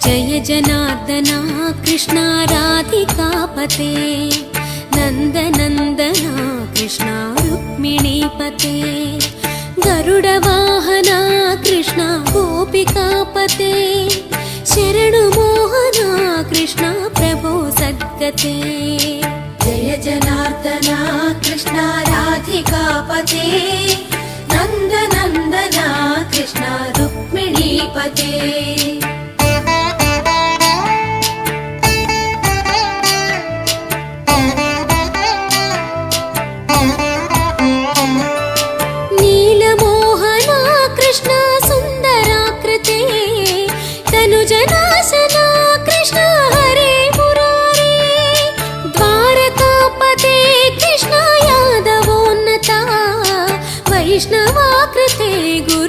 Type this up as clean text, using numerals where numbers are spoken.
जय जनार्दना कृष्णा राधिकापते नन्दनन्दना कृष्णा रुक्मिणीपते गरुडवाहना कृष्णा गोपिकापते शरणुमोहना कृष्णा प्रभो सद्गते जय जनार्दना कृष्णा राधिकापते नन्दनन्दना कृष्णा रुक्मिणीपते नीलमोहना कृष्णा सुन्दराकृते तनुजनाशना कृष्णा हरे मुरारे द्वारकापते कृष्णा यादवोन्नता वैष्णवाकृते गुरु